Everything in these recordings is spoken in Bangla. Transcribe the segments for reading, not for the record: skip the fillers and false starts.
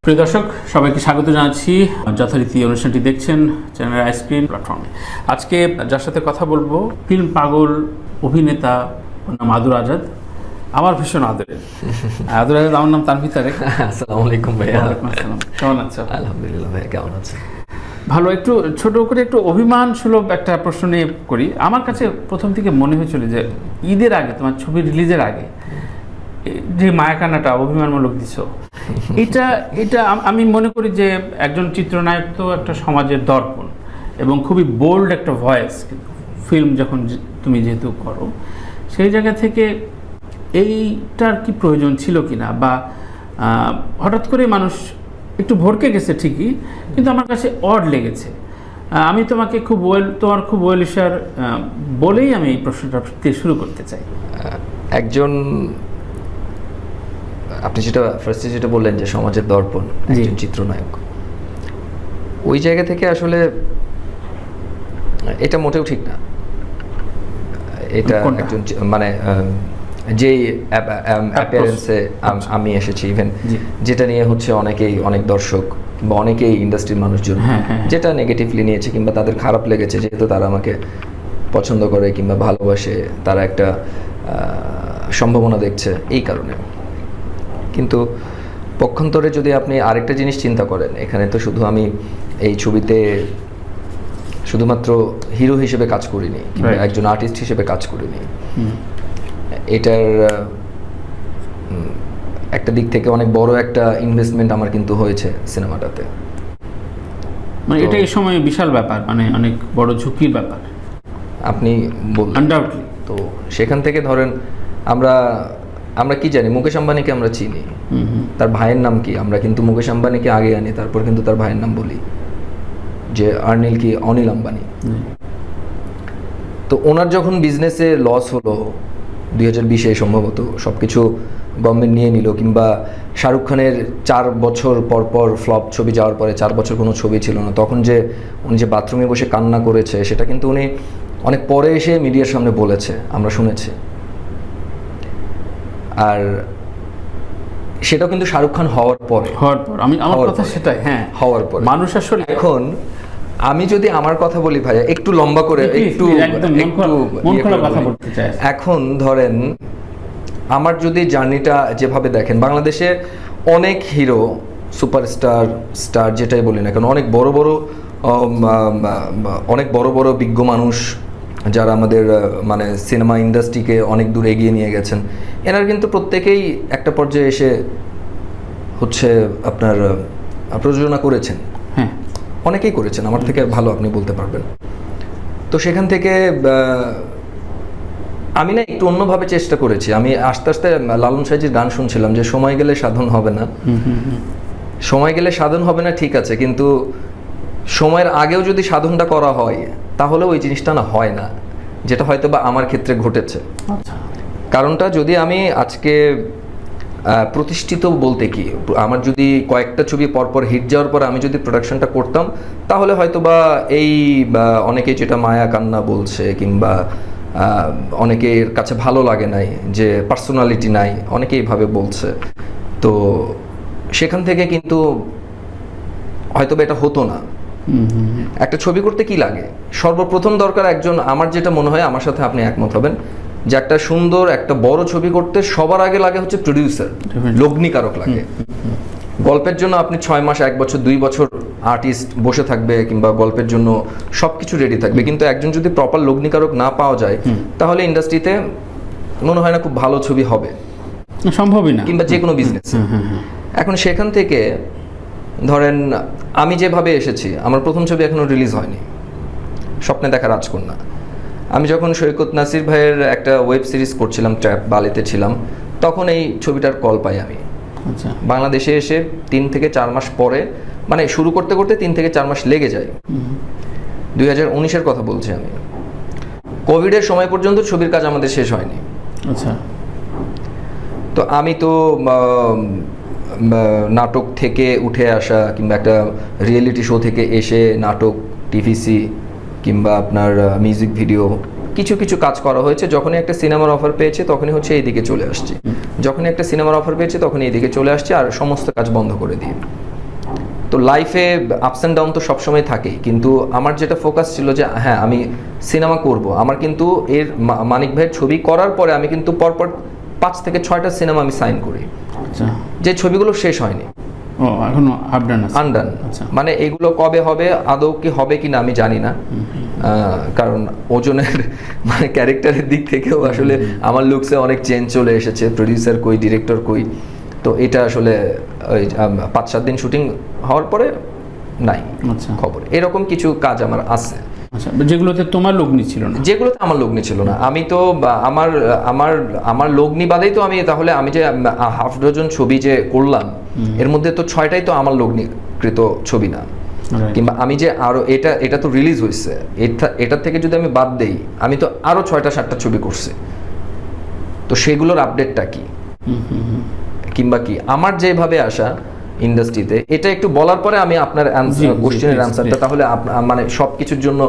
প্রিয় দর্শক, সবাইকে স্বাগত জানাচ্ছি। যথারীতি অনুষ্ঠানটি দেখছেন চ্যানেল আইস্ক্রিন প্ল্যাটফর্মে। আজকে যার সাথে কথা বলবো, ফিল্ম পাগল অভিনেতা, ওর নাম আদুর আজাদ। আমার ভীষণ আদরের আদুর আজাদ। আমার নাম তানভীর তারেক। আসসালামু আলাইকুম ভাইয়া। কেমন আছো? আলহামদুলিল্লাহ ভাইয়া, কেমন আছেন? ভালো। একটু ছোট করে একটু অভিমান সুলভ একটা প্রশ্ন নিয়ে করি। আমার কাছে প্রথম থেকে মনে হয়েছিল যে ঈদের আগে, তোমার ছবি রিলিজের আগে যে মায়াকান্নাটা অভিমানমূলক দিছ, এটা আমি মনে করি যে একজন চিত্রনায়ক তো একটা সমাজের দর্পণ এবং খুবই বোল্ড একটা ভয়েস। ফিল্ম যখন তুমি যেহেতু করো, সেই জায়গা থেকে এইটার কি প্রয়োজন ছিল কিনা, বা হঠাৎ করে মানুষ একটু ভরকে গেছে ঠিকই, কিন্তু আমার কাছে অড লেগেছে। আমি তোমাকে তোমার খুব ওয়েল উইশার বলেই আমি এই প্রশ্নটা শুরু করতে চাই। একজন, আপনি যেটা বললেন যে সমাজের দর্পণ, একজন চিত্রনায়ক, ওই জায়গা থেকে আসলে এটা মোটেও ঠিক না। এটা একজন মানে যেই অ্যাপিয়ারেন্সে আমি এসেছি, ইভেন যেটা নিয়ে হচ্ছে অনেক দর্শক বা অনেকেই ইন্ডাস্ট্রির মানুষজন যেটা নেগেটিভলি নিয়েছে কিংবা তাদের খারাপ লেগেছে, যেহেতু তারা আমাকে পছন্দ করে কিংবা ভালোবাসে, তারা একটা সম্ভাবনা দেখছে এই কারণে। কিন্তু পক্ষান্তরে যদি আপনি আরেকটা জিনিস চিন্তা করেন, এখানে তো শুধু আমি এই ছবিতে শুধুমাত্র হিরো হিসেবে কাজ করিনি কিংবা একজন আর্টিস্ট হিসেবে কাজ করিনি। এটার একটা দিক থেকে অনেক বড় একটা ইনভেস্টমেন্ট আমার কিন্তু হয়েছে সিনেমাটাতে। মানে এটা এই সময় বিশাল ব্যাপার, মানে অনেক বড় ঝুঁকির ব্যাপার আপনি বললেন। আনডাউটলি। তো সেখান থেকে ধরেন আমরা কি জানি, মুকেশ আম্বানিকে আমরা চিনি, তার ভাইয়ের নাম কি, আমরা কিন্তু মুকেশ আম্বানিকে আগে আনি, তারপর কিন্তু তার ভাইয়ের নাম বলি, যে অনিল আম্বানি। তো ওনার যখন বিজনেসে লস হলো 2020-এ সম্ভবত, সব কিছু গভর্নমেন্ট নিয়ে নিল, কিংবা শাহরুখ খানের 4 বছর পর ফ্লপ ছবি যাওয়ার পরে 4 বছর কোনো ছবি ছিল না, তখন উনি যে বাথরুমে বসে কান্না করেছে, সেটা কিন্তু উনি অনেক পরে এসে মিডিয়ার সামনে বলেছে, আমরা শুনেছি। আর সেটাও কিন্তু শাহরুখ খান হওয়ার পর আমার কথা সেটাই, হ্যাঁ, হওয়ার পর মানুষ আসলে। এখন আমি যদি আমার কথা বলি ভাইয়া, একটু লম্বা করে, এখন ধরেন আমার যদি জার্নিটা যেভাবে দেখেন, বাংলাদেশে অনেক হিরো, সুপারস্টার যেটাই বলি না কেন, অনেক বড় বড় বিজ্ঞ মানুষ যারা আমাদের মানে সিনেমা ইন্ডাস্ট্রিকে অনেক দূর এগিয়ে নিয়ে গেছেন, এনারা কিন্তু প্রত্যেকেই একটা পর্যায়ে এসে হচ্ছে আপনার প্রযোজনা করেছেন। হ্যাঁ, অনেকেই করেছেন, আমার থেকে ভালো আপনি বলতে পারবেন। তো সেখান থেকে আমি না একটু অন্যভাবে চেষ্টা করেছি। আমি আস্তে আস্তে লালন সাইজির গান শুনছিলাম যে সময় গেলে সাধন হবে না, সময় গেলে সাধন হবে না, ঠিক আছে, কিন্তু সময়ের আগেও যদি সাধনটা করা হয় তাহলে ওই জিনিসটা না হয় না, যেটা হয়তো বা আমার ক্ষেত্রে ঘটেছে। কারণটা যদি আমি আজকে প্রতিষ্ঠিত বলতে কি, আমার যদি কয়েকটা ছবি পরপর হিট যাওয়ার পর আমি যদি প্রোডাকশনটা করতাম, তাহলে হয়তো বা এই অনেকেই যেটা মায়া কান্না বলছে, কিংবা অনেকের কাছে ভালো লাগে নাই, যে পার্সোনালিটি নাই, অনেকেই এইভাবে বলছে, তো সেখান থেকে কিন্তু হয়তো বা এটা হতো না। একটা ছবি করতে কি লাগে, সর্বপ্রথম দরকার একজন, আমার যেটা মনে হয়, আমার সাথে আপনি একমত হবেন, যে একটা সুন্দর একটা বড় ছবি করতে সবার আগে লাগে হচ্ছে প্রডিউসার, লগ্নিকারক লাগে। গল্পের জন্য আপনি 6 মাস, 1 বছর, 2 বছর আর্টিস্ট বসে থাকবে, কিংবা গল্পের জন্য সবকিছু রেডি থাকবে, কিন্তু একজন যদি প্রপার লগ্নিকারক না পাওয়া যায়, তাহলে ইন্ডাস্ট্রিতে মনে হয় না খুব ভালো ছবি হবে, সম্ভবই না, কিংবা যে কোনো বিজনেস। এখন সেখান থেকে ধরেন আমি যেভাবে এসেছি, আমার প্রথম ছবি এখনো রিলিজ হয়নি, স্বপ্নে দেখা রাজকন্যা। আমি যখন সৈকত নাসির ভাইয়ের একটা ওয়েব সিরিজ করছিলাম, ট্র্যাপ, বালিতে ছিলাম, তখন এই ছবিটার কল পাই আমি। বাংলাদেশে এসে 3 থেকে 4 মাস পরে, মানে শুরু করতে করতে 3 থেকে 4 মাস লেগে যায়। 2019-এর কথা বলছি আমি। কোভিডের সময় পর্যন্ত ছবির কাজ আমাদের শেষ হয়নি। আচ্ছা, তো আমি তো নাটক থেকে উঠে আসা, কিংবা একটা রিয়েলিটি শো থেকে এসে নাটক, টিভিসি, কিংবা আপনার মিউজিক ভিডিও, কিছু কিছু কাজ করা হয়েছে। যখনই একটা সিনেমার অফার পেয়েছে তখনই হচ্ছে এইদিকে চলে আসছি, যখনই একটা সিনেমার অফার পেয়েছে তখনই এইদিকে চলে আসছি, আর সমস্ত কাজ বন্ধ করে দিই। তো লাইফে আপস অ্যান্ড ডাউন তো সবসময় থাকেই, কিন্তু আমার যেটা ফোকাস ছিল যে হ্যাঁ আমি সিনেমা করব। আমার কিন্তু এর মানিক ভাইয়ের ছবি করার পরে আমি কিন্তু পরপর 5 থেকে 6টা সিনেমা আমি সাইন করি, আচ্ছা, যে ছবিগুলো শেষ হয়নি, ও এখনো আপডান আছে, আনডান। আচ্ছা। মানে এগুলো কবে হবে, আদৌ কি হবে কিনা আমি জানি না, কারণ ওজনের মানে ক্যারেক্টারের দিক থেকেও আসলে আমার লুকসে অনেক চেঞ্জ চলে এসেছে, প্রডিউসার কই, ডিরেক্টর কই। তো এটা আসলে ওই 5-7 দিন শুটিং হওয়ার পরে নাই আচ্ছা খবর। এরকম কিছু কাজ আমার আছে, আচ্ছা, যেগুলোতে তোমার লগ্নি ছিল না। যেগুলোতে আমার লগ্নি ছিল না। আমি তো আমার আমার আমার লগ্নি বাদেই তো আমি, তাহলে আমি যে হাফ ডজন ছবি যে করলাম এর মধ্যে তো 6টাই তো আমার লগ্নিকৃত ছবি না, কিংবা আমি যে আরো এটা তো রিলিজ হয়েছে, এটার থেকে যদি আমি বাদ দেই আমি তো আরো 6টা-7টা ছবি করছি। তো সেগুলোর আপডেটটা কি, কিংবা কি আমার যেভাবে আসা ইন্ডাস্ট্রিতে, এটা একটু বলার পরে আমি আপনার কোশ্চেনের অ্যান্সারটা, তাহলে মানে সবকিছুর জন্য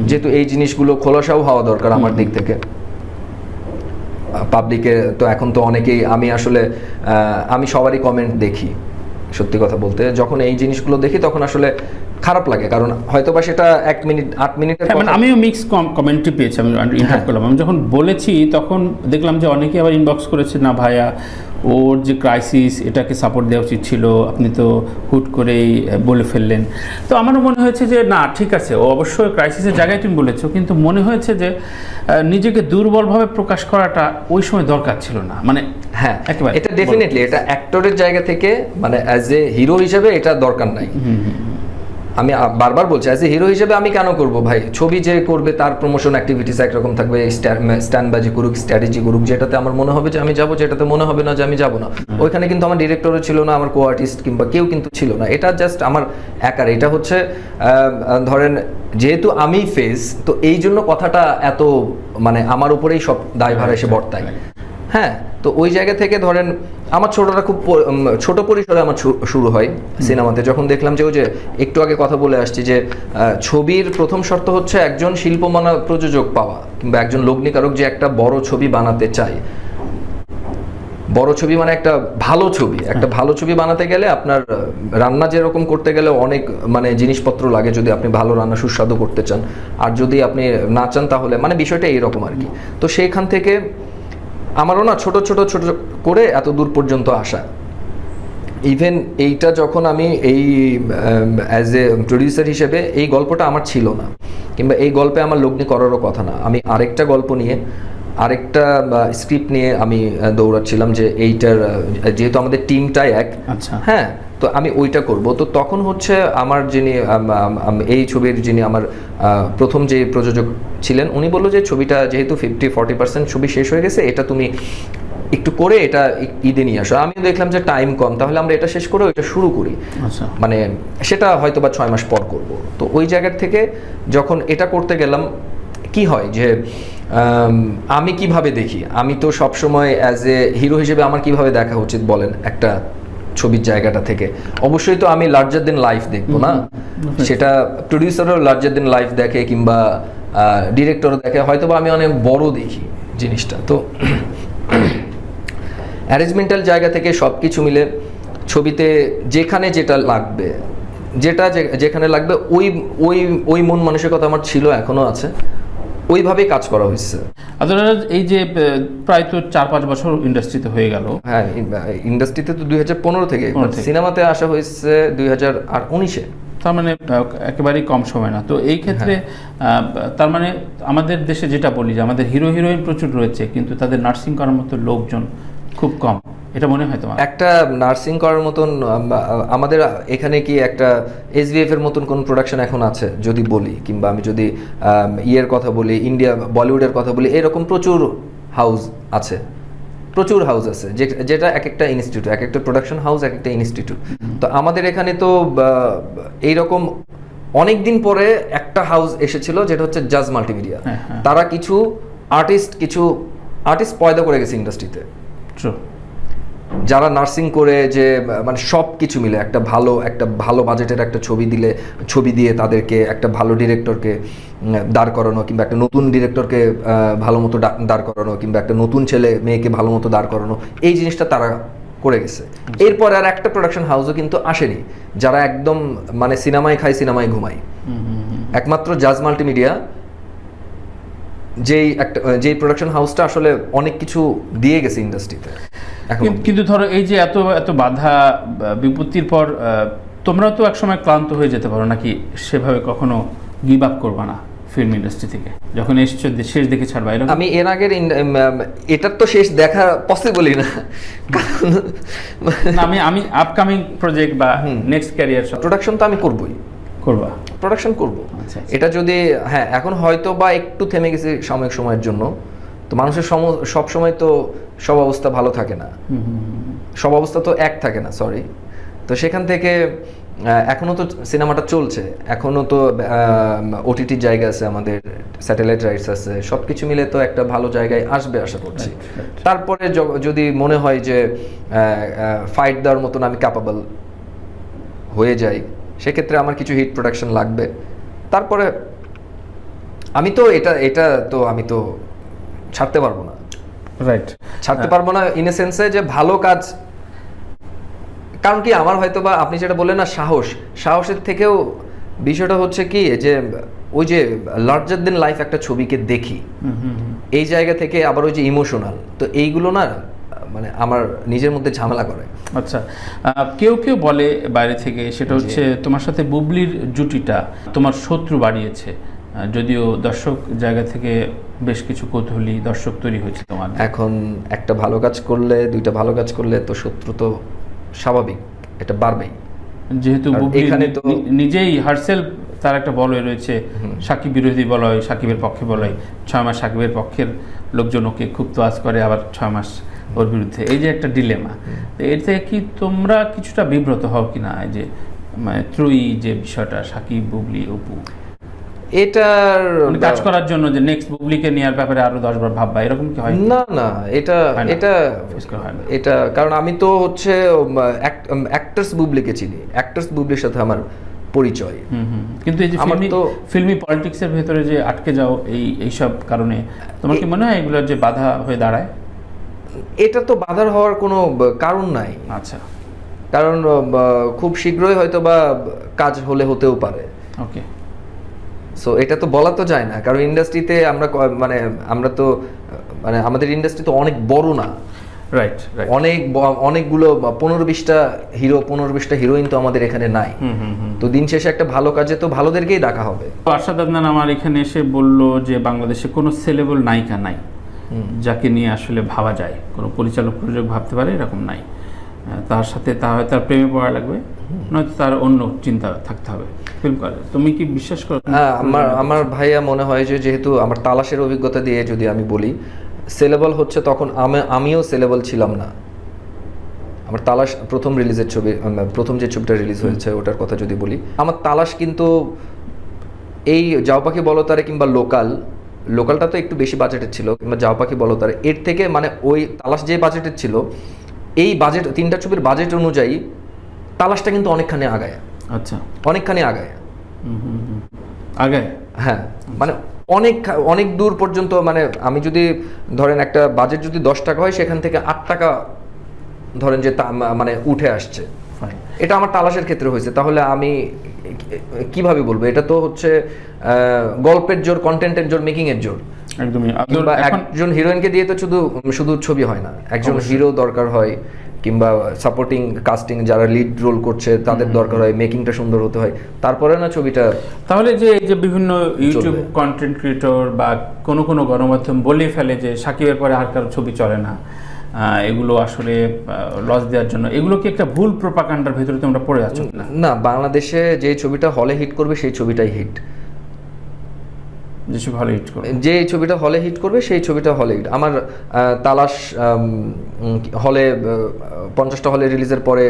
যেহেতু এই জিনিসগুলো খোলাসাও হওয়া দরকার আমার দিক থেকে। পাবলিকে তো এখন তো অনেকেই, আমি আসলে আমি সবারই কমেন্ট দেখি, সত্যি কথা বলতে যখন এই জিনিসগুলো দেখি তখন আসলে খারাপ লাগে, কারণ হয়তো বা সেটা 1 মিনিট 8 মিনিটের মানে আমিও মিক্স কমেন্ট্রি পেয়েছি, আমি ইন্টারভিউ করলাম। আমি যখন বলেছি তখন দেখলাম যে অনেকে আবার ইনবক্স করেছে, না ভাইয়া ওর যে ক্রাইসিস এটাকে সাপোর্ট দেওয়া উচিত ছিল, আপনি তো হুট করেই বলে ফেললেন। তো আমারও মনে হয়েছে যে না ঠিক আছে, ও অবশ্যই ক্রাইসিসের জায়গায় তুমি বলেছো, কিন্তু মনে হয়েছে যে নিজেকে দুর্বলভাবে প্রকাশ করাটা ওই সময় দরকার ছিল না। মানে হ্যাঁ এটা ডেফিনেটলি এটা অ্যাক্টরের জায়গা থেকে, মানে অ্যাজ এ হিরো হিসেবে এটা দরকার নাই। আমি বারবার বলছি অ্যাজ এ হিরো হিসেবে আমি কেন করব ভাই, ছবি যে করবে তার প্রমোশন অ্যাক্টিভিটিস একরকম থাকবে, স্ট্যান্ডবাজি করুক, স্ট্র্যাটেজি করুক, যেটাতে আমার মনে হবে যে আমি যাবো, যেটাতে মনে হবে না যে আমি যাবো না। ওইখানে কিন্তু আমার ডিরেক্টরও ছিল না, আমার কো আর্টিস্ট কিংবা কেউ কিন্তু ছিল না, এটা জাস্ট আমার একার। এটা হচ্ছে ধরেন যেহেতু আমি ফেস, তো এই জন্য কথাটা এত মানে আমার উপরেই সব দায়ভার এসে বর্তায়। হ্যাঁ, তো ওই জায়গা থেকে ধরেন আমার ছোটটা খুব ছোট পরিসরে আমার শুরু হয় সিনেমাতে। যখন দেখলাম যে ওই যে একটু আগে কথা বলে আসছি যে ছবির প্রথম শর্ত হচ্ছে একজন শিল্পমানা প্রযোজক পাওয়া, কিংবা একজন লগ্নিকারক যে একটা বড় ছবি বানাতে চায়। বড় ছবি মানে একটা ভালো ছবি, একটা ভালো ছবি বানাতে গেলে আপনার রান্না যেরকম করতে গেলে অনেক মানে জিনিসপত্র লাগে, যদি আপনি ভালো রান্না সুস্বাদু করতে চান। আর যদি আপনি না চান তাহলে মানে বিষয়টা এইরকম আর কি। তো সেইখান থেকে আমারও না ছোট ছোট ছোট করে এত দূর পর্যন্ত আসা। ইভেন এইটা যখন আমি এই অ্যাজ এ প্রডিউসার হিসেবে এই গল্পটা আমার ছিল না, কিংবা এই গল্পে আমার লগ্নি করারও কথা না। আমি আরেকটা গল্প নিয়ে, আরেকটা স্ক্রিপ্ট নিয়ে আমি দৌড়াচ্ছিলাম যে এইটার যেহেতু আমাদের টিমটাই এক, আচ্ছা হ্যাঁ, তো আমি ওইটা করব। তো তখন হচ্ছে আমার যিনি এই ছবির যিনি আমার প্রথম যে প্রযোজক ছিলেন, উনি বললো যে ছবিটা যেহেতু 50-40% ছবি শেষ হয়ে গেছে, এটা তুমি একটু করে এটা ঈদে নিয়ে আসো। আমিও দেখলাম যে টাইম কম, তাহলে আমরা এটা শেষ করে ওইটা শুরু করি। আচ্ছা, মানে সেটা হয়তো বা 6 মাস পর করব। তো ওই জায়গার থেকে যখন এটা করতে গেলাম, কি হয় যে আমি কিভাবে দেখি, আমি তো সবসময় অ্যাজ এ হিরো হিসেবে আমার কিভাবে দেখা উচিত বলেন একটা ছবির জায়গাটা থেকে? অবশ্যই তো আমি লার্জার দেন লাইফ দেখবো না, সেটা প্রডিউসারও লার্জার দেন লাইফ দেখে, কিংবা ডিরেক্টরও দেখে, হয়তো বা আমি অনেক বড় দেখি জিনিসটা। তো অ্যারেঞ্জমেন্টাল জায়গা থেকে সব কিছু মিলে ছবিতে যেখানে যেটা লাগবে, যেখানে লাগবে ওই ওই ওই মন মানসিকতা আমার ছিল, এখনো আছে, ওইভাবেই কাজ করা হয়েছে। এই যে প্রায় তো 4-5 বছর ইন্ডাস্ট্রিতে হয়ে গেল। হ্যাঁ, ইন্ডাস্ট্রিতে তো 2015 থেকে, সিনেমাতে আসা হয়েছে 2019-এ। তার মানে একেবারেই কম সময় না। তো এই ক্ষেত্রে তার মানে আমাদের দেশে যেটা বলি যে আমাদের হিরো হিরোইন প্রচুর রয়েছে, কিন্তু তাদের নার্সিং করার মতো লোকজন খুব কম, এটা মনে হয় তোমার? একটা নার্সিং করার মতন আমাদের এখানে কি একটা SVF এর মতন কোন প্রোডাকশন এখন আছে যদি বলি, কিংবা আমি যদি ইয়ের কথা বলি, ইন্ডিয়া বলিউডের কথা বলি, এরকম প্রচুর হাউস আছে, প্রচুর হাউস আছে, যেটা এক একটা ইনস্টিটিউট, এক একটা প্রোডাকশন হাউস, এক একটা ইনস্টিটিউট। তো আমাদের এখানে তো এইরকম অনেক দিন পরে একটা হাউস এসেছিল, যেটা হচ্ছে জাজ মাল্টিমিডিয়া। তারা কিছু আর্টিস্ট পয়দা করে গেছে ইন্ডাস্ট্রিতে, যারা নার্সিং করে, যে মানে সব কিছু মিলে একটা ভালো বাজেটের একটা ছবি দিয়ে তাদেরকে একটা ভালো ডিরেক্টরকে দাঁড় করানো, কিংবা একটা নতুন ডিরেক্টরকে ভালো মতো দাঁড় করানো, কিংবা একটা নতুন ছেলে মেয়েকে ভালো মতো দাঁড় করানো, এই জিনিসটা তারা করে গেছে। এরপর আর একটা প্রোডাকশন হাউসও কিন্তু আসেনি যারা একদম মানে সিনেমায় খায় সিনেমায় ঘুমায়। একমাত্র জাজ মাল্টিমিডিয়া যেই প্রোডাকশন হাউসটা আসলে অনেক কিছু দিয়ে গেছে ইন্ডাস্ট্রিতে। কিন্তু ধরো এই যে এত এত বাধা বিপত্তির পর তোমরাও তো একসময় ক্লান্ত হয়ে যেতে পারো নাকি? সেভাবে কখনো গিভ আপ করবা না ফিল্ম ইন্ডাস্ট্রি থেকে যখন এসছো শেষ দেখে ছাড়বা? এরকম আমি এর আগের এটার তো শেষ দেখা পসিবলই না, কারণ আমি আপকামিং প্রজেক্ট বা নেক্সট ক্যারিয়ার প্রোডাকশন তো আমি করবই, করবা, প্রোডাকশন করবো। আচ্ছা। এটা যদি হ্যাঁ এখন হয়তো বা একটু থেমে গেছে সাময়িক সময়ের জন্য, তো মানুষের সব সময় তো সব অবস্থা ভালো থাকে না, সব অবস্থা তো এক থাকে না, সরি। তো সেখান থেকে এখনো তো সিনেমাটা চলছে, এখনো তো ওটিটির জায়গা আছে, আমাদের স্যাটেলাইট রাইটস আছে, সব কিছু মিলে তো একটা ভালো জায়গায় আসবে আশা করছি। তারপরে যদি মনে হয় যে ফাইট দেওয়ার মতন আমি ক্যাপাবল হয়ে যাই, সেক্ষেত্রে আমার কিছু হিট প্রোডাকশন লাগবে। তারপরে আমি তো এটা তো আমি তো ছাড়তে পারবো না, রাইট, ছাড়তে পারবো না ইন এ সেন্সে যে ভালো কাজ। কারণ কি আমার হয়তো বা আপনি যেটা বললেন না সাহসের থেকেও বিষয়টা হচ্ছে কি যে ওই যে লার্জার দেন লাইফ একটা ছবিকে দেখি, এই জায়গা থেকে আবার ওই যে ইমোশনাল, তো এইগুলো না মানে আমার নিজের মধ্যে ঝামেলা করে। আচ্ছা, কেউ কেউ বলে বাইরে থেকে, সেটা হচ্ছে তোমার সাথে বুবলির জুটিটা তোমার শত্রু বাড়িয়েছে, যদিও দর্শক জায়গা থেকে বেশ কিছু কৌতূহলী দর্শক তৈরি হয়েছে তোমার। এখন একটা ভালো কাজ করলে, দুইটা ভালো কাজ করলে তো শত্রু তো স্বাভাবিক, এটা বাড়বেই। যেহেতু এখানে তো নিজেই হারসেলফ তার একটা বলয় রয়েছে, সাকিব বিরোধী বলয়, সাকিবের পক্ষে বলয়, 6 মাস সাকিবের পক্ষের লোকজন ওকে খুব তোয়াজ করে, আবার 6 মাস ওর বিরুদ্ধে, এই যে একটা ডিলেমা। তো এর থেকে কি তোমরা কিছুটা বিব্রত হও কিনা, এই যে মানে ত্রয়ী যে বিষয়টা, সাকিব বুবলি অপু, এটার কাজ করার জন্য যে নেক্সট বুবলিকে নেওয়ার ব্যাপারে আরো 10 বার ভাববা, এরকম কি হয়? না এটা কারণ আমি তো হচ্ছে অ্যাক্টরস বুবলিকে চিনি, অ্যাক্টরস বুবলির সাথে আমার পরিচয়। কিন্তু এই যে ফিল্মি পলিটিক্সের ভেতরে যে আটকে যাও এইসব কারণে, তোমার কি মনে হয় এগুলোর যে বাধা হয়ে দাঁড়ায়? এটা তো বাধার হওয়ার কোনো কারণ নাই। আচ্ছা, কারণ খুব শীঘ্রই হয়তো বা কাজ হতেও পারে। ওকে, সো এটা তো বলা তো যায় না, কারণ ইন্ডাস্ট্রিতে আমরা তো মানে আমাদের ইন্ডাস্ট্রি তো অনেক বড় না, রাইট, অনেকগুলো 15-20টা হিরো 15-20টা হিরোইন তো আমাদের এখানে নাই। তো দিন শেষে একটা ভালো কাজে তো ভালোদেরকেই ডাকা হবে। আরশাদ আদনান আমার এখানে এসে বলল যে বাংলাদেশে কোনো সেলেবল নায়িকা নাই যাকে নিয়ে আসলে ভাবা যায়, কোনো পরিচালক প্রযোজক ভাবতে পারে এরকম নাই। তার সাথে তার প্রেমে পড়া লাগবে, নয়তো তার অন্য চিন্তা থাকতে হবে ফিল্ম করে। তুমি কি বিশ্বাস করো? আমার ভাইয়া মনে হয় যে যেহেতু আমার তালাশের অভিজ্ঞতা দিয়ে যদি আমি বলি, সেলেবল হচ্ছে তখন আমিও সেলেবল ছিলাম না। আমার তালাশ প্রথম রিলিজের ছবি, প্রথম যে ছবিটা রিলিজ হয়েছে ওটার কথা যদি বলি, আমার তালাশ কিন্তু এই যাও পাখি বলো তারে কিংবা লোকালটা তো একটু বেশি বাজেটের ছিল, কিংবা যাও পাখি বলো তারে, এর থেকে মানে ওই তালাশ যে বাজেটের ছিল, এই বাজেট 3টা ছবির বাজেট অনুযায়ী তালাশটা কিন্তু অনেকখানি আগায়। আচ্ছা, অনেকখানি আগায়, হ্যাঁ, মানে অনেক দূর পর্যন্ত। মানে আমি যদি ধরেন একটা বাজেট যদি 10 টাকা হয়, সেখান থেকে 8 টাকা ধরেন যে মানে উঠে আসছে। এটা আমার তালাশের ক্ষেত্রে হয়েছে। তাহলে আমি কিভাবে বলবো? এটা তো হচ্ছে গল্পের জোর, কন্টেন্টের জোর, মেকিং এর জোর। একদমই। একজন হিরোইনকে দিয়ে তো শুধু ছবি হয় না, একজন হিরো দরকার হয়, কিংবা সাপোর্টিং কাস্টিং যারা লিড রোল করছে তাদের দরকার হয়, মেকিংটা সুন্দর হতে হয়, তারপরে না ছবিটা। তাহলে যে বিভিন্ন ইউটিউব কন্টেন্ট ক্রিয়েটর বা কোনো গণমাধ্যম বলে ফেলে যে সাকিবের পরে আর কারো ছবি চলে না, এগুলো আসলে লস দেওয়ার জন্য, এগুলো কি একটা ভুল প্রোপাগান্ডার ভিতরে তোমরা পড়ে যাচ্ছ না? বাংলাদেশে যে ছবিটা হলে হিট করবে সেই ছবিটাই হিট। যে ছবিটা হলে হিট করবে সেই ছবিটা হলে হিট। আমার তালাশ হলে 50টা হলে রিলিজের পরে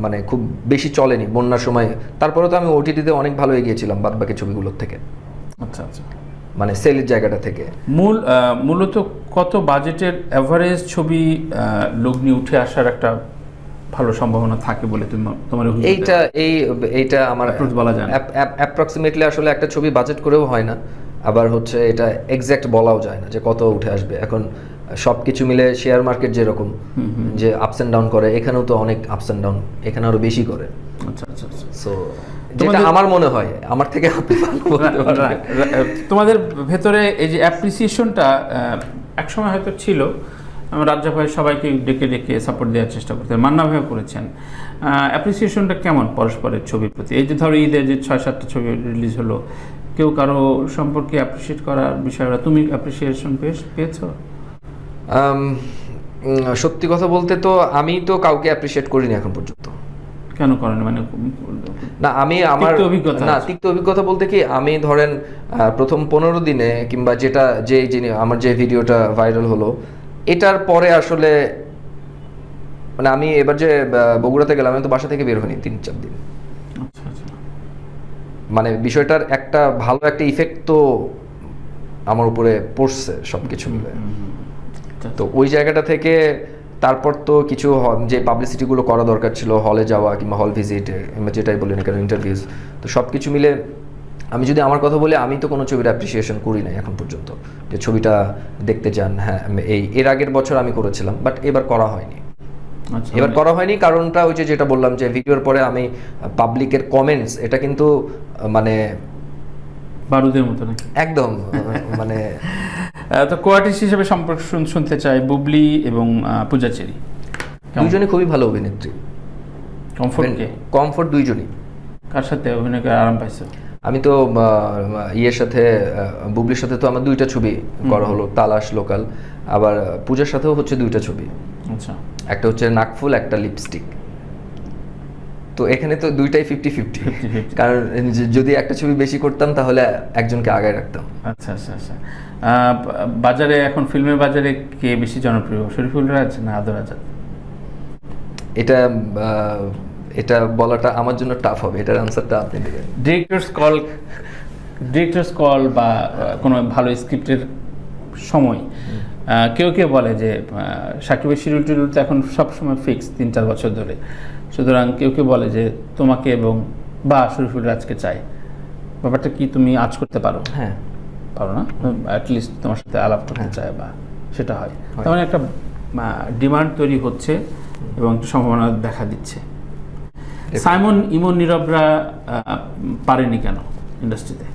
মানে খুব বেশি চলেনি বন্যার সময়, তারপরে তো আমি ওটিটিতে অনেক ভালো এগিয়েছিলাম বাদবাকি ছবিগুলোর থেকে। আচ্ছা, মানে সেলের জায়গাটা থেকে। মূলত কত বাজেটের অ্যাভারেজ ছবি লগ্নি উঠে আসার একটা ভালো সম্ভাবনা থাকে বলে তোমার এইটা আমার বলা যায় না। অ্যাপ্রক্সিমেটলি আসলে একটা ছবি বাজেট করেও হয় না, আবার হচ্ছে এটা এক্স্যাক্ট বলাও যায় না যে কত উঠে আসবে। এখন সব কিছু মিলে শেয়ার মার্কেট যেরকম যে আপস অ্যান্ড ডাউন করে, এখানেও তো অনেক আপস অ্যান্ড ডাউন, এখানে আরো বেশি করে। আচ্ছা আচ্ছা আচ্ছা। সো যেটা আমার মনে হয়, আমার থেকে আপনি ভালো বলতে পারবেন। তোমাদের ভেতরে এই যে অ্যাপ্রিসিয়েশনটা একসময় হয়তো ছিল, রাজ্জাক ভাই সবাইকে ডেকে ডেকে সাপোর্ট দেওয়ার চেষ্টা করতেন, মান্না ভাইও করেছেন। অ্যাপ্রিসিয়েশনটা কেমন পরস্পরের ছবির প্রতি? এই যে ধরো ঈদে যে 6-7টা ছবি রিলিজ হলো, কেউ কারো সম্পর্কে অ্যাপ্রিসিয়েট করার বিষয়টা, তুমি অ্যাপ্রিসিয়েশন পেয়েছো? সত্যি কথা বলতে তো আমি তো কাউকে অ্যাপ্রিসিয়েট করিনি এখন পর্যন্ত। কেন করেন? মানে না, আমি আমার তিক্ত অভিজ্ঞতা না, আছে। তিক্ত অভিজ্ঞতা বলতে কি, আমি ধরেন প্রথম 15 দিনে কিংবা যেটা আমার যে ভিডিওটা ভাইরাল হলো, এটার পরে আসলে মানে আমি এবার যে বগুড়াতে গেলাম, আমি তো বাসা থেকে বের হইনি 3-4 দিন। আচ্ছা আচ্ছা। মানে বিষয়টার একটা ভালো একটা ইফেক্ট তো আমার উপরে পড়ছে সবকিছু মিলে। তো ওই জায়গাটা থেকে তারপর তো কিছু যে পাবলিসিটিগুলো করা দরকার ছিল, হলে যাওয়া কিংবা হল ভিজিট, যেটাই বলি না কেন, ইন্টারভিউজ, তো সব কিছু মিলে আমি যদি আমার কথা বলি, আমি তো কোনো ছবির অ্যাপ্রিসিয়েশন করি নাই এখন পর্যন্ত, যে ছবিটা দেখতে যান। হ্যাঁ, এর আগের বছর আমি করেছিলাম, বাট এবার করা হয়নি। আচ্ছা, এবার করা হয়নি কারণটা ওই যেটা বললাম, যে ভিডিওর পরে আমি পাবলিকের কমেন্টস, এটা কিন্তু মানে বারুদের মতো নাকি একদম মানে তো কোয়ার্টিস্ট হিসেবে সম্পর্ক শুনতে চাই বুবলি এবং পূজা চেরি। দুইজনই খুবই ভালো অভিনেত্রী। কমফোর্ট দুইজনই। কার সাথে অভিনয় করে আরাম পাইছো? আমি তো ইয়ের সাথে, বুবলির সাথে তো আমার 2টা ছবি করা হলো, তালাশ, লোকাল। আবার পূজার সাথেও হচ্ছে 2টা ছবি। আচ্ছা, একটা হচ্ছে নাকফুল, একটা লিপস্টিক। তো এখানে তো দুইটাই 50-50, কারণ যদি একটা ছবি বেশি করতাম তাহলে একজনকে আগায় রাখতাম। আচ্ছা আচ্ছা আচ্ছা। বাজারে এখন ফিল্মের বাজারে কে বেশি জনপ্রিয়, শরীফুল রাজ না আদর আজাদ? এটা বলাটা আমার জন্য টাফ হবে, এটার আনসারটা আপনি দেবেন। ডিরেক্টরস কল বা কোনো ভালো স্ক্রিপ্টের সময় কেউ কেউ বলে যে সাকিবের শিডিউল টিডিউল তো এখন সবসময় ফিক্স 3-4 বছর ধরে, সুতরাং কেউ কেউ বলে যে তোমাকে এবং বা শরীফুল রাজকে চাই। ব্যাপারটা কি তুমি আজ করতে পারো? হ্যাঁ, পারো না, অ্যাটলিস্ট তোমার সাথে আলাপ করতে চায় বা সেটা হয়, তার মানে একটা ডিমান্ড তৈরি হচ্ছে এবং একটা সম্ভাবনা দেখা দিচ্ছে। সাইমন, ইমন, নীরবরা পারেনি কেন ইন্ডাস্ট্রিতে?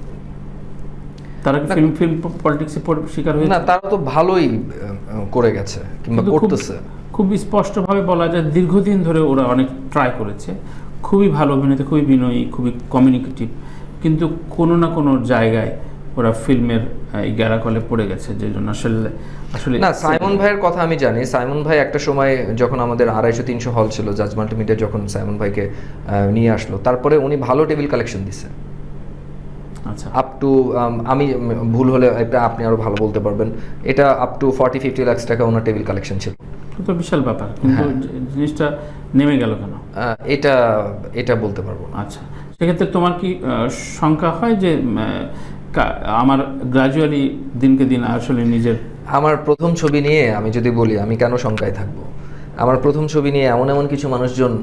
তারা কি ফিল্ম পলিটিক্সে শিকার হয়েছে? না, তারা তো ভালোই করে গেছে কিংবা করতেছে। খুব স্পষ্টভাবে বলা যায় দীর্ঘদিন ধরে ওরা অনেক ট্রাই করেছে, খুবই ভালো অভিনেতা, খুবই বিনয়ী, খুবই কমিউনিকেটিভ, কিন্তু কোনো না কোনো জায়গায় ওরা ফিল্মের এই গ্যারাকলে পড়ে গেছে, যে জন্য আসলে না, সাইমন ভাইয়ের কথা আমি জানি। সাইমন ভাই একটা সময় যখন আমাদের 250-300 হল ছিল, জাজ মাল্টিমিডিয়া যখন সাইমন ভাইকে নিয়ে আসলো, তারপরে উনি ভালো টেবিল কালেকশন দিছে। আচ্ছা, আপ টু, আমি ভুল হলে এটা আপনি আরো ভালো বলতে পারবেন, এটা আপ টু 40-50 লাখ টাকা ওনার টেবিল কালেকশন ছিল। তো বিশাল ব্যাপার, কিন্তু জিনিসটা নেমে গেল কেন? এটা বলতে পারবো না। আচ্ছা, সেক্ষেত্রে তোমার কি শঙ্কা হয় যে আমার গ্রাজুয়ালি দিনকে দিন আসলে নিজের, আমার প্রথম ছবি নিয়ে আমি যদি বলি, আমি কেন শঙ্কায় থাকবো? আমার প্রথম ছবি নিয়ে এমন কিছু মানুষজন,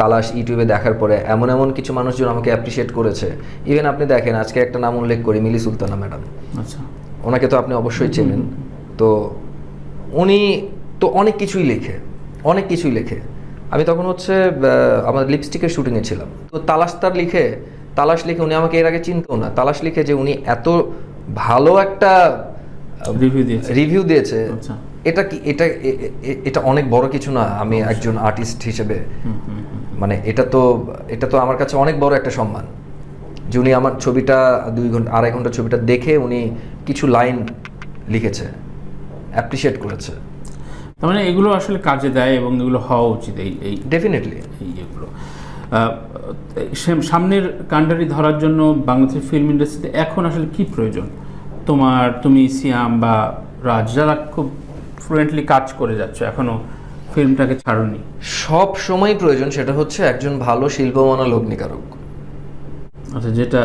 তালাশ ইউটিউবে দেখার পরে এমন কিছু মানুষজন আমাকে অ্যাপ্রিসিয়েট করেছে। ইভেন আপনি দেখেন, আজকে একটা নাম উল্লেখ করি, মিলি সুলতানা ম্যাডাম। আচ্ছা, ওনাকে তো আপনি অবশ্যই চেনেন। তো উনি তো অনেক কিছুই লেখে। আমি তখন হচ্ছে আমার লিপস্টিকের শুটিংয়ে ছিলাম, তো তালাশ লিখে উনি আমাকে এর আগে চিনতেও না। তালাশ লিখে যে উনি এত ভালো একটা রিভিউ দিয়েছে, এটা অনেক বড় কিছু না? আমি একজন আর্টিস্ট হিসেবে মানে এটা তো আমার কাছে অনেক বড় একটা সম্মান, যে উনি আমার ছবিটা 2-2.5 ঘন্টা ছবিটা দেখে উনি কিছু লাইন লিখেছে, অ্যাপ্রিসিয়েট করেছে। তার মানে এগুলো আসলে কাজে দেয় এবং এগুলো হওয়া উচিত। এই ডেফিনেটলি এগুলো সামনের কান্ডারি ধরার জন্য বাংলাদেশের ফিল্ম ইন্ডাস্ট্রিতে এখন আসলে কি প্রয়োজন? তুমি সিয়াম বা রাজ, যারা খুব ফ্লুয়েন্টলি কাজ করে যাচ্ছ, এখনো ফিল্মটাকে ছাড়ুনি, সব সময় প্রয়োজন সেটা হচ্ছে একজন ভালো শিল্পমানা লগ্নিকারক। আচ্ছা, যেটা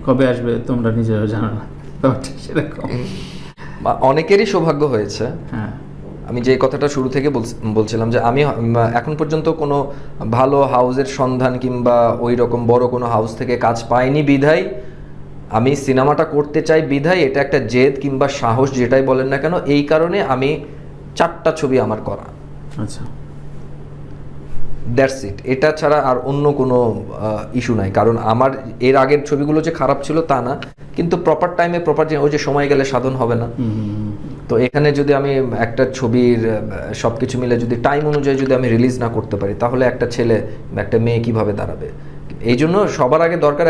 কবে আসবে তোমরা নিজেরাও জানো না, সেরকম অনেকেরই সৌভাগ্য হয়েছে। হ্যাঁ, আমি যে কথাটা শুরু থেকে বলছিলাম, যে আমি এখন পর্যন্ত কোনো ভালো হাউসের সন্ধান কিংবা ওই রকম বড় কোনো হাউস থেকে কাজ পাইনি বিধায় আমি সিনেমাটা করতে চাই বিধায় এটা একটা জেদ কিংবা সাহস যেটাই বলেন না কেন, এই কারণে আমি 4টা ছবি আমার করা। আচ্ছা, দ্যাটস ইট। এটা ছাড়া আর অন্য কোনো ইস্যু নাই। কারণ আমার এর আগের ছবিগুলো যে খারাপ ছিল তা না, কিন্তু প্রপার টাইমে প্রপার ওই যে সময় গেলে সাধন হবে না। তো এখানে যদি আমি একটা ছবির সব কিছু মিলে যদি টাইম অনুযায়ী যদি আমি রিলিজ না করতে পারি, তাহলে একটা ছেলে একটা মেয়ে কিভাবে দাঁড়াবে? এই জন্য সবার আগে দরকার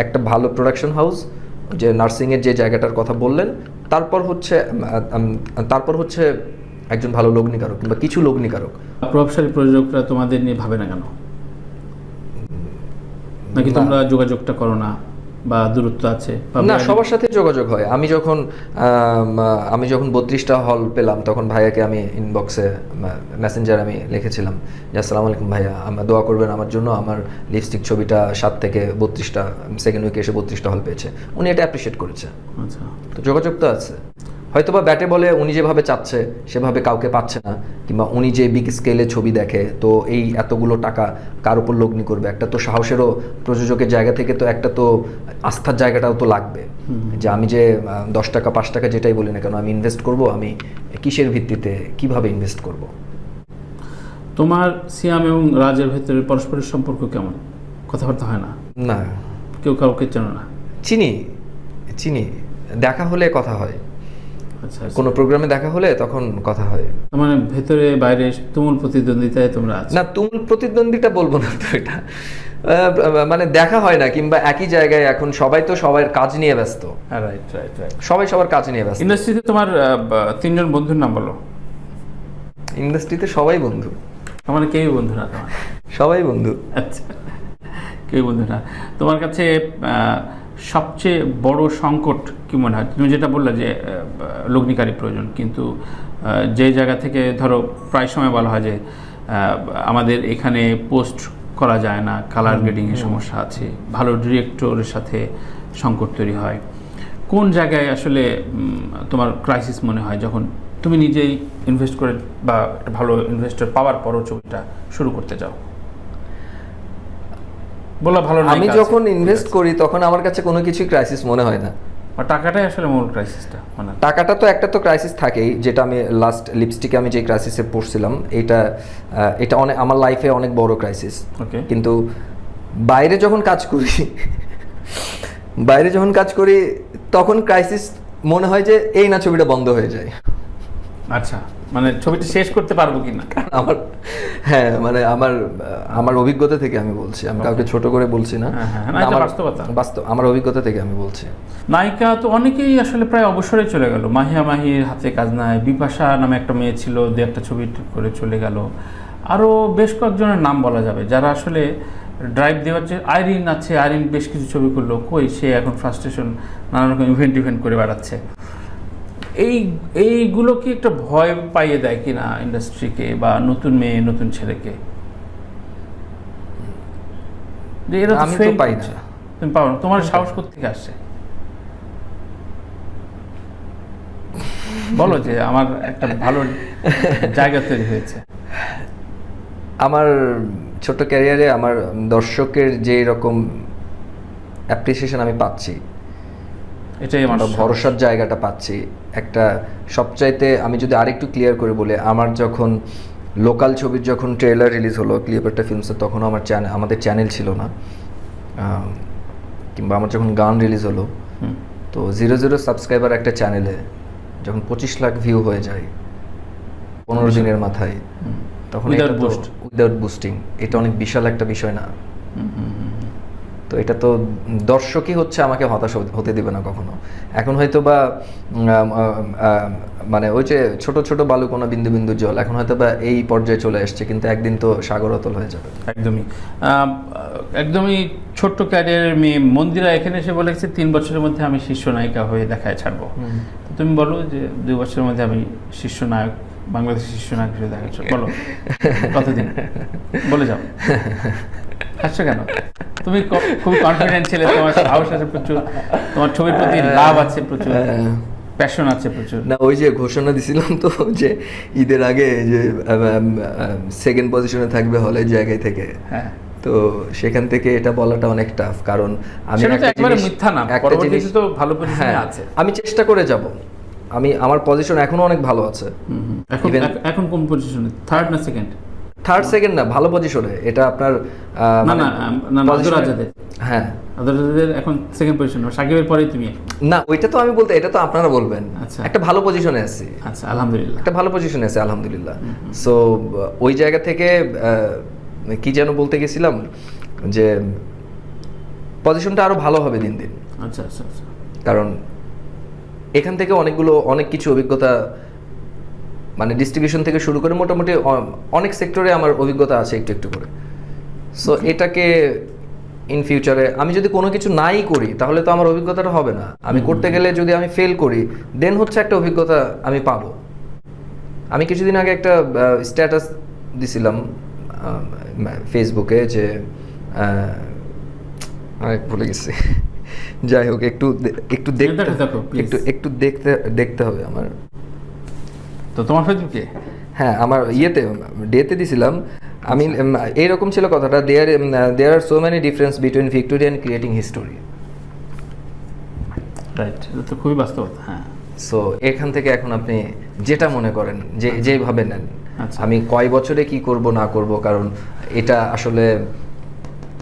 একটা ভালো প্রোডাকশন হাউস, যে নার্সিংয়ের যে জায়গাটার কথা বললেন, তারপর হচ্ছে একজন ভালো লগ্নিকারক কিংবা কিছু লগ্নিকারক। প্রভাবশালী প্রযোজকরা তোমাদের নিয়ে ভাবে না কেন? নাকি তোমরা যোগাযোগটা করো না, বা দূরত্ব আছে? না, সবার সাথে যোগাযোগ হয়। আমি যখন 32টা হল পেলাম, তখন ভাইয়াকে আমি ইনবক্সে মেসেঞ্জার আমি লিখেছিলাম যে আসসালামু আলাইকুম ভাইয়া, আমার দোয়া করবেন আমার জন্য। আমার লিপস্টিক ছবিটা 7 থেকে 32টা সেকেন্ড উইকে এসে 32টা হল পেয়েছে। উনি এটা অ্যাপ্রিসিয়েট করেছে। আচ্ছা, তো যোগাযোগ তো আছে। হয়তোবা ব্যাটে বলে উনি যেভাবে চাচ্ছে সেভাবে কাউকে পাচ্ছে না, কিংবা উনি যে বিগ স্কেলে ছবি দেখে, তো এই এতগুলো টাকা কার উপর লগ্নি করবে? একটা তো সাহসেরও প্রযোজকের জায়গা থেকে তো একটা তো আস্থার জায়গাটাও তো লাগবে, যে আমি যে 10 টাকা 5 টাকা যেটাই বলি না কেন আমি ইনভেস্ট করব, আমি কিসের ভিত্তিতে কিভাবে ইনভেস্ট করব? তোমার সিয়াম এবং রাজের ভেতরে পরস্পরের সম্পর্ক কেমন? কথাবার্তা হয় না? না, কেউ কাউকে চেনো না? চিনি, দেখা হলে কথা হয়। আচ্ছা, কোনো প্রোগ্রামে দেখা হলে তখন কথা হয়। মানে ভেতরে বাইরে তুমুল প্রতিদ্বন্দ্বিতায় তোমরা আছো? না, তুমুল প্রতিদ্বন্দ্বিতা বলবো না তো, এটা মানে দেখা হয় না, কিংবা একই জায়গায় এখন সবাই তো সবার কাজ নিয়ে ব্যস্ত। Right right right. সবাই সবার কাজ নিয়ে ব্যস্ত। ইন্ডাস্ট্রিতে তোমার 3জন বন্ধুর নাম বলো। ইন্ডাস্ট্রিতে সবাই বন্ধু। আমার কেউই বন্ধু না তোমার? সবাই বন্ধু। আচ্ছা, কেউ বন্ধু না। তোমার কাছে সবচেয়ে বড় সংকট কি মনে হয়? তুমি যেটা বললে যে লগ্নিকারী প্রয়োজন, কিন্তু যে জায়গা থেকে ধরো প্রায় সময় বলা হয় যে আমাদের এখানে পোস্ট করা যায় না, কালার গ্রেডিংয়ের সমস্যা আছে, ভালো ডিরেক্টরের সাথে সংকট তৈরি হয়। কোন জায়গায় আসলে তোমার ক্রাইসিস মনে হয় যখন তুমি নিজেই ইনভেস্ট করে বা একটা ভালো ইনভেস্টর পাওয়ার পরও ছবিটা শুরু করতে যাও? বলা ভালো না, আমি যখন ইনভেস্ট করি তখন আমার কাছে কোনো কিছুই ক্রাইসিস মনে হয় না। টাকাটাই আসলে মূল ক্রাইসিসটা। মানে টাকাটা তো একটা তো ক্রাইসিস থাকেই, যেটা আমি লাস্ট লিপস্টিকে আমি যে ক্রাইসিসে পড়ছিলাম, এটা অনেক আমার লাইফে অনেক বড় ক্রাইসিস। ওকে। কিন্তু বাইরে যখন কাজ করি তখন ক্রাইসিস মনে হয় যে এই না ছবিটা বন্ধ হয়ে যায়। আচ্ছা, মানে ছবিটা শেষ করতে পারবো কিনা? আমার অভিজ্ঞতা থেকে আমি বলছি, আমি কাউকে ছোট করে বলছি না, বাস্তব আমার অভিজ্ঞতা থেকে আমি বলছি। নায়িকা তো অনেকেই আসলে প্রায় অবসরে চলে গেল। মাহিয়া মাহির হাতে কাজ নাই, বিপাশা নামে একটা মেয়ে ছিল, দু একটা ছবি করে চলে গেল। আরও বেশ কয়েকজনের নাম বলা যাবে যারা আসলে ড্রাইভ দেওয়ার যে আইরিন আছে, আইরিন বেশ কিছু ছবি করলো, কই সে এখন ফ্রাস্ট্রেশন নানা রকম ইভেন্ট করে বেড়াচ্ছে। এইগুলো কি একটা ভয় পাইয়ে দেয় কিনা ইন্ডাস্ট্রিকে বা নতুন মেয়ে নতুন ছেলেকে? যে এরা আমি তো পাই না। তুমি পাও না? তোমার সাহস কোত্থেকে আসছে? বলো যে আমার একটা ভালো জায়গা তৈরি হয়েছে। আমার ছোট ক্যারিয়ারে আমার দর্শকের যে রকম অ্যাপ্রিসিয়েশন আমি পাচ্ছি, এটাই আমার ভরসার জায়গাটা পাচ্ছি। একটা সবচাইতে আমি যদি আরেকটু ক্লিয়ার করে বলি, আমার যখন লোকাল ছবির যখন ট্রেলার রিলিজ হলো ক্লিওপেট্রা ফিল্মসে, তখন আমাদের চ্যানেল ছিল না, কিংবা আমার যখন গান রিলিজ হলো, তো 0 সাবস্ক্রাইবার একটা চ্যানেলে যখন 25 লাখ ভিউ হয়ে যায় 15 দিনের মাথায়, তখন উইদাউট বুস্টিং, এটা অনেক বিশাল একটা বিষয় না? তো এটা তো দর্শকই হচ্ছে আমাকে হতাশ হতে দিবে না কখনো। এখন হয়তো বা মানে ওই যে ছোট ছোট বালুকণা বিন্দু বিন্দু জল, এখন হয়তো বা এই পর্যায়ে চলে আসছে, কিন্তু একদিন তো সাগর অতল হয়ে যাবে। একদমই ছোট্ট ক্যারিয়ারের মেয়ে মন্দিরা এখানে এসে বলেছে 3 বছরের মধ্যে আমি শীর্ষ নায়িকা হয়ে দেখায় ছাড়বো। তুমি বলো যে 2 বছরের মধ্যে আমি শীর্ষ নায়ক, বাংলাদেশের শীর্ষ নায়ক হিসেবে দেখাচ্ছ, বলো কতদিন? বলে যাও। হাসছো কেন? তুমি খুব কনফিডেন্ট ছিলে, তোমার সাহস আছে প্রচুর, তোমার ছবির প্রতি লাভ আছে প্রচুর, প্যাশন আছে প্রচুর। না, ওই যে ঘোষণা দিছিলাম তো যে ঈদের আগে যে 2nd পজিশনে থাকবে হলের জায়গায় থেকে, তো সেখান থেকে এটা বলাটা অনেক টাফ, কারণ আমি সেটা তো একটা একবারে জিনিস- মিথ্যা না, একটা পরবর্তীতে জিনিস- তো ভালো পজিশনে হ্যাঁ, আছে। আমি চেষ্টা করে যাব, আমার পজিশন এখনো অনেক ভালো আছে। এখন Even- এখন কোন পজিশনে, থার্ড না সেকেন্ড? থার্ড সেকেন্ড না, ভালো পজিশনে, এটা আপনার না মানে না না, position- আব্দুল রাজ্জাদের, হ্যাঁ, আব্দুল রাজ্জাদের এখন সেকেন্ড পজিশন, সাকিবের পরেই তুমি। না ওইটা তো আমি বলতে, এটা তো আপনারা বলবেন। আচ্ছা। একটা ভালো পজিশনে আছি, আচ্ছা, আলহামদুলিল্লাহ। একটা ভালো পজিশনে আছে আলহামদুলিল্লাহ। সো ওই জায়গা থেকে কি যেন বলতে গেছিলাম, যে পজিশনটা আরো ভালো হবে দিন দিন, আচ্ছা আচ্ছা আচ্ছা। কারণ এখান থেকে অনেক কিছু অভিজ্ঞতা, মানে ডিস্ট্রিবিউশন থেকে শুরু করে মোটামুটি অনেক সেক্টরে আমার অভিজ্ঞতা আছে একটু একটু করে। সো এটাকে ইন ফিউচারে আমি যদি কোনো কিছু নাই করি তাহলে তো আমার অভিজ্ঞতাটা হবে না। আমি করতে গেলে যদি আমি ফেল করি দেন হচ্ছে একটা অভিজ্ঞতা আমি পাবো। আমি কিছুদিন আগে একটা স্ট্যাটাস দিছিলাম ফেসবুকে, যে আমি ভুলে গেছি, যাই হোক একটু দেখতে, দেখো, please। একটু দেখতে হবে আমার। তো তোমার ফেসবুকে? হ্যাঁ, আমার ডেতে দিছিলাম আমি, এইরকম ছিল কথাটা, there are so many difference between Victorian creating history. Right, এটা তো খুবই বাস্তবতা। হ্যাঁ, সো এখান থেকে এখন আপনি যেটা মনে করেন যেভাবে নেন। আচ্ছা। আমি কয় বছরে কি করব না করব, কারণ এটা আসলে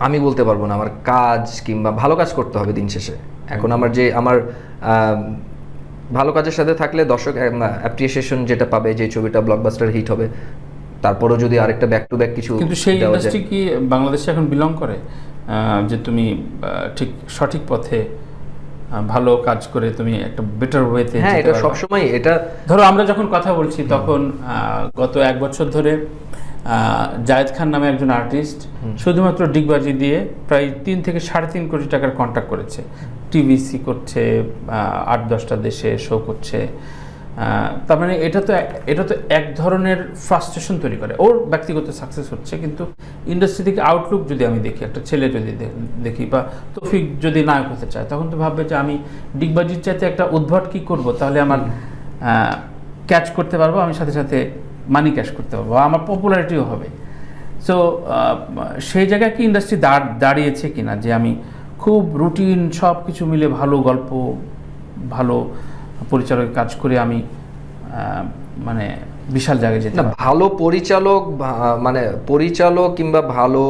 আমি বলতে পারবো না। আমার কাজ কিংবা ভালো কাজ করতে হবে দিন শেষে। এখন আমার ভালো কাজের সাথে থাকলে দর্শক অ্যাপ্রিসিয়েশন যেটা পাবে, যে ছবিটা ব্লকবাস্টার হিট হবে, তারপরও যদি আরেকটা ব্যাক টু ব্যাক কিছু কিন্তু সেই দেওয়া যায়। ইন্ডাস্ট্রি কি বাংলাদেশে এখন বিলং করে, যে তুমি ঠিক সঠিক পথে ভালো কাজ করে তুমি একটা বেটার ওয়েতে? হ্যাঁ, এটা সবসময় এটা ধরো আমরা যখন কথা বলছি তখন গত 1 বছর ধরে জায়েদ খান নামে একজন আর্টিস্ট শুধুমাত্র ডিগবাজি দিয়ে প্রায় 3 থেকে 3.5 কোটি টাকার কন্ট্রাক্ট করেছে। টিভিসি করছে, 8-10টা দেশে শো করছে। তার মানে এটা তো এক ধরনের ফ্রাস্ট্রেশন তৈরি করে। ওর ব্যক্তিগত সাকসেস হচ্ছে, কিন্তু ইন্ডাস্ট্রি থেকে আউটলুক যদি আমি দেখি, একটা ছেলে যদি দেখি, বা তৌফিক যদি নায়ক হতে চায়, তখন তো ভাববে যে আমি ডিগবাজির চাইতে একটা উদ্ভট কি করব, তাহলে আমার ক্যাচ করতে পারবো, আমি সাথে সাথে মানি ক্যাশ করতে পারবো, আমার পপুলারিটিও হবে। সো সেই জায়গায় কি ইন্ডাস্ট্রি দাঁড়িয়েছে কিনা, যে আমি খুব রুটিন সব কিছু মিলে ভালো গল্প, ভালো পরিচালকের কাজ করে আমি মানে বিশাল জায়গায় যেতে না, পারবো? ভালো পরিচালক মানে পরিচালক কিংবা ভালো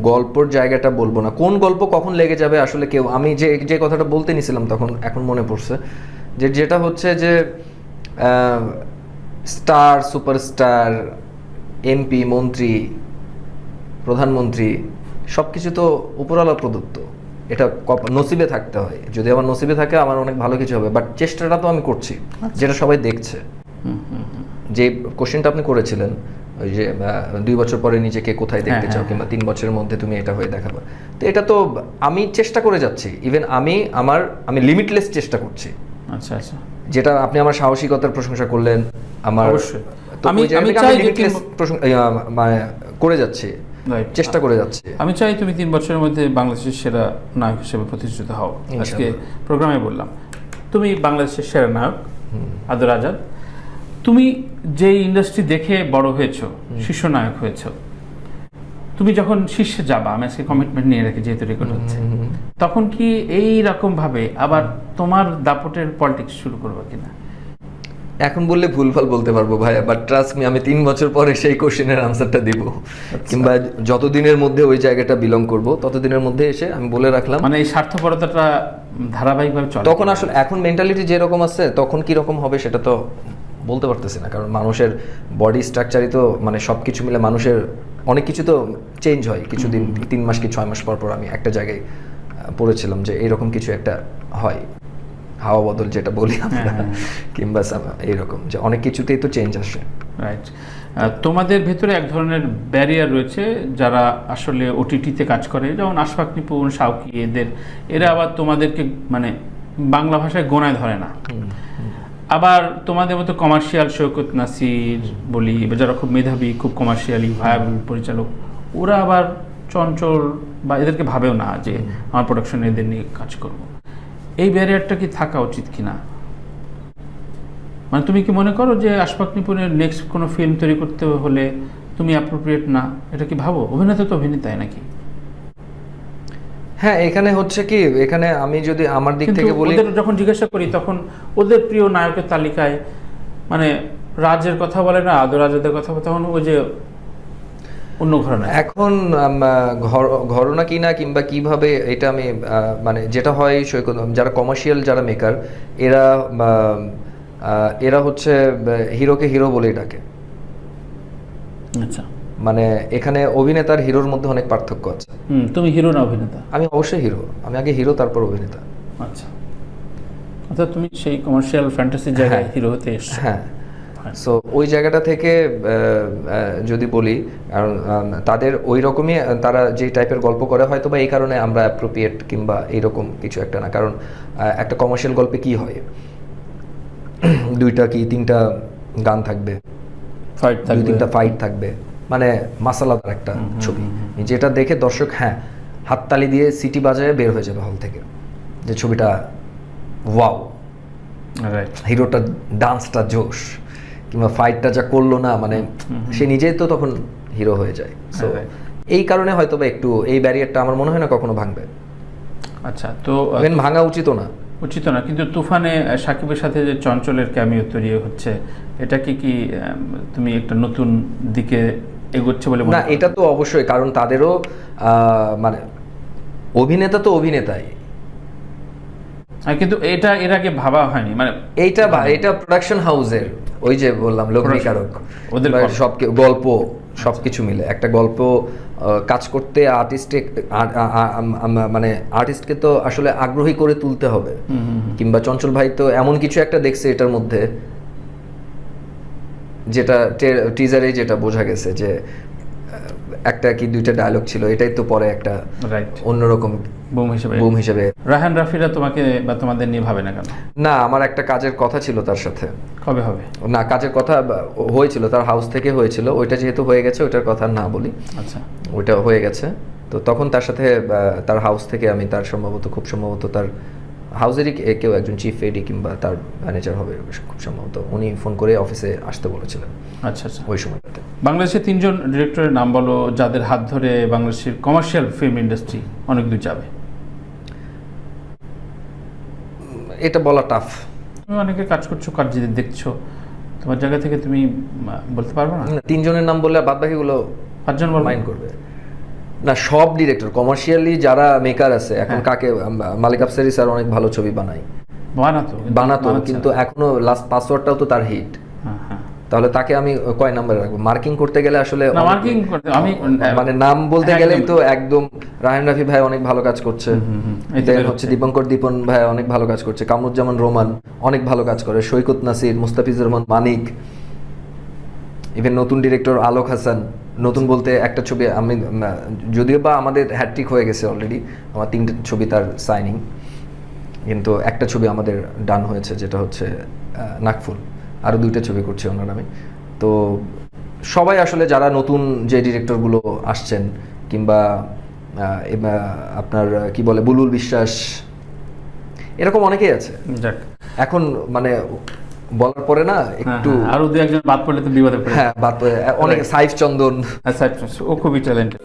গল্পর জায়গাটা বলবো না, কোন গল্প কখন লেগে যাবে আসলে কেউ, আমি যে কথাটা বলতে নিছিলাম তখন এখন মনে পড়ছে, যেটা হচ্ছে যে স্টার, সুপারস্টার, এমপি, মন্ত্রী, প্রধানমন্ত্রী সব কিছু তো উপরওয়ালা প্রদত্ত। এটা নসিবে থাকতে হয়। যদি আমার নসিবে থাকে আমার অনেক ভালো কিছু হবে, বাট চেষ্টাটা তো আমি করছি, যেটা সবাই দেখছে। যে কোশ্চেনটা আপনি করেছিলেন, ওই যে 2 বছর পরে নিজেকে কোথায় দেখতে চাও, কিংবা 3 বছরের মধ্যে তুমি এটা হয়ে দেখাবে, তো এটা তো আমি চেষ্টা করে যাচ্ছি। ইভেন আমি লিমিটলেস চেষ্টা করছি। আচ্ছা আচ্ছা, যেটা আপনি আমার সাহসিকতার প্রশংসা করলেন, আমার অবশ্যই। তো আমি ওই জায়গা থেকে চাই যে limitless মানে করে যাচ্ছি, Right. চেষ্টা করে যাচ্ছি। আমি চাই তুমি 3 বছরের মধ্যে বাংলাদেশের সেরা নায়ক হিসেবে প্রতিষ্ঠিত হও। আজকে প্রোগ্রামে বললাম তুমি বাংলাদেশের সেরা নায়ক আব্দুল রাজ্জাদ। তুমি যে ইন্ডাস্ট্রি দেখে বড় হয়েছো, শীর্ষ নায়ক হয়েছো, তুমি যখন শীর্ষে যাবা, আমি আজকে কমিটমেন্ট নিয়ে রাখি যেহেতু রেকর্ড হচ্ছে, তখন কি এই রকম ভাবে আবার তোমার দাপটের পলিটিক্স শুরু করবে কিনা? এখন বললে ভুলভাল বলতে পারবো ভাইয়া, বাট ট্রাস্ট মি, আমি 3 বছর পরে সেই কোশ্চেনের আনসারটা দিব, কিংবা যতদিনের মধ্যে ওই জায়গাটা বিলং করব ততদিনের মধ্যে এসে আমি বলে রাখলাম। মানে এই স্বার্থপরতাটা ধারাবাহিকভাবে চলে তখন আসলে এখন মেন্টালিটি যেরকম আছে তখন কি রকম হবে সেটা তো বলতে পারতেছি না, কারণ মানুষের বডি স্ট্রাকচারই তো, মানে সব কিছু মিলে মানুষের অনেক কিছু তো চেঞ্জ হয় কিছুদিন, 3 মাস কি 6 মাস পর পর। আমি একটা জায়গায় পড়েছিলাম যে এরকম কিছু একটা হয়, হাওয়া বদল যেটা বলি আমরা, কিংবা এইরকম যে অনেক কিছুতেই তো চেঞ্জ আসে। রাইট। তোমাদের ভেতরে এক ধরনের ব্যারিয়ার রয়েছে যারা আসলে ওটিটিতে কাজ করে, যেমন আশফাক নিপুণ, শাওকি, এরা আবার তোমাদেরকে মানে বাংলা ভাষায় গোনায় ধরে না। আবার তোমাদের মতো কমার্শিয়াল শৌকত নাসির বলি, যারা খুব মেধাবী, খুব কমার্শিয়ালি ভায়াবল পরিচালক, ওরা আবার চঞ্চল বা এদেরকে ভাবেও না যে আমার প্রোডাকশনে এদের নিয়ে কাজ করব। এই ব্যারিয়ারটা কি থাকা উচিত কিনা? মানে তুমি কি মনে করো যে আশফাক নিপুণের নেক্সট কোনো ফিল্ম তৈরি করতে হলে তুমি অ্যাপ্রোপ্রিয়েট না, এটা কি ভাবো? অভিনেতা তো অভিনেতাই নাকি? হ্যাঁ, এখানে হচ্ছে কি, এখানে আমি যদি আমার দিক কিন্তু থেকে বলি, ওদের যখন জিজ্ঞাসা করি তখন ওদের প্রিয় নায়কের তালিকায় মানে রাজের কথা বলে না, আদর রাজাদের কথা বলে, তখন ওই যে অন্য ঘরানা। এখন ঘরনা কিনা কিংবা কিভাবে এটা আমি মানে যেটা হয় সৈকত, যারা কমার্শিয়াল যারা মেকার এরা এরা হচ্ছে হিরোকে হিরো বলেই ডাকে। আচ্ছা, মানে এখানে অভিনেতার হিরোর মধ্যে অনেক পার্থক্য আছে। তুমি হিরো না অভিনেতা? আমি অবশ্যই হিরো, আমি আগে হিরো তারপর অভিনেতা। আচ্ছা, অর্থাৎ তুমি সেই কমার্শিয়াল ফ্যান্টাসির জায়গায় হিরো হতে এসছো। হ্যাঁ, সো ওই জায়গাটা থেকে যদি বলি, কারণ তাদের ওই রকমই, তারা যে টাইপের গল্প করে হয়তো বা এই কারণে আমরা অ্যাপ্রোপ্রিয়েট কিংবা এইরকম কিছু একটা না। কারণ একটা কমার্শিয়াল গল্পে কি হয়, 2টা কি 3টা গান থাকবে, ফাইট 2-3টা ফাইট থাকবে, মানে মাসালাদার একটা ছবি, যেটা দেখে দর্শক হাততালি দিয়ে সিটি বাজায় বের হয়ে যাবে হল থেকে, যে ছবিটা ওয়াও, রাইট। হিরোটা ডান্সটা জোশ, কিংবা ফাইটটা যা করলো না, মানে সে নিজেই তো তখন হিরো হয়ে যায়। সো এই কারণে হয়তো বা একটু এই ব্যারিয়ারটা আমার মনে হয় না কখনো ভাঙবে। আচ্ছা, তো ভাঙা উচিত না। উচিত না, কিন্তু তুফানে সাকিবের সাথে যে চঞ্চলের ক্যামিও তৈরি হচ্ছে, এটা কি তুমি একটা নতুন দিকে এগোচ্ছে বলে মনে না, করো? এটা তো অবশ্যই, কারণ তাদেরও মানে অভিনেতা তো অভিনেতাই, কিন্তু এটা এর আগে ভাবা হয়নি, মানে এটা প্রোডাকশন হাউসের, ওই যে বললাম লগ্নিকারক, ওদের সব গল্প সবকিছু মিলে একটা গল্প কাজ করতে মানে আর্টিস্টকে তো আসলে আগ্রহী করে তুলতে হবে। কিংবা চঞ্চল ভাই তো এমন কিছু একটা দেখছে এটার মধ্যে, যেটা টিজারে যেটা বোঝা গেছে যে একটা কি 2টা ডায়লগ ছিল, এটাই তো পরে একটা অন্যরকম বুম হিসেবে। রায়হান রাফিরা তোমাকে বা তোমাদের নিয়ে ভাবে না কেন? না, আমার একটা কাজের কথা ছিল তার সাথে। কবে হবে? না, কাজের কথা হয়েছিল, তার হাউস থেকে হয়েছিল, ওইটা যেহেতু হয়ে গেছে ওইটার কথা না বলি। আচ্ছা, ওইটা হয়ে গেছে, তো তখন তার সাথে তার হাউস থেকে আমি তার খুব সম্ভবত তার হাউসেরই কেউ একজন চিফ এডি কিংবা তার ম্যানেজার হবে খুব সম্ভবত, উনি ফোন করে অফিসে আসতে বলেছিলেন। আচ্ছা আচ্ছা, ওই সময়টাতে বাংলাদেশের 3জন ডিরেক্টরের নাম বলো যাদের হাত ধরে বাংলাদেশের কমার্শিয়াল ফিল্ম ইন্ডাস্ট্রি অনেক দূর যাবে। এটা বলা টাফ। তুমি অনেকে কাজ করছো, কাজ যদি দেখছো, তোমার জায়গা থেকে তুমি বলতে পারবে না? 3 জনের নাম বললে বাদ বাকিগুলো 5 জন মাইন্ড করবে না। সব ডিরেক্টর কমার্শিয়ালি যারা মেকার আছে এখন, কাকে মালিক আফসারি স্যার অনেক ভালো ছবি বানাতো কিন্তু এখনো লাস্ট পাসওয়ার্ডটাও তো তার হিট। তাহলে তাকে আমি কয় নম্বরে রাখবো? মার্কিং করতে গেলে আসলে আমি মানে নাম বলতে গেলেই তো একদম রায়হান রাফি ভাই অনেক ভালো কাজ করছে, দেন হচ্ছে দীপঙ্কর দীপন ভাই অনেক ভালো কাজ করছে, কামরুজ্জামান রোমান অনেক ভালো কাজ করে, সৈকত নাসির, মুস্তাফিজুর রহমান মানিক, ইভেন নতুন ডিরেক্টর আলোক হাসান। নতুন বলতে একটা ছবি আমি, যদিও বা আমাদের হ্যাট্রিক হয়ে গেছে অলরেডি, আমার 3টে ছবি তার সাইনিং, কিন্তু একটা ছবি আমাদের ডান হয়েছে যেটা হচ্ছে নাকফুল, আরও 2টা ছবি করছে ওনার নামে। তো সবাই আসলে যারা নতুন যে ডিরেক্টরগুলো আসছেন, কিংবা আপনার কি বলে বুলবুল বিশ্বাস, এরকম অনেকেই আছে। এখন মানে বলার পরে না একটু আরো 2-1 জন বাদ পড়লে তো বিপদে পড়ে। হ্যাঁ, বাদ পড়ে অনেকে, সাইফ চন্দন, ও খুবই ট্যালেন্টেড।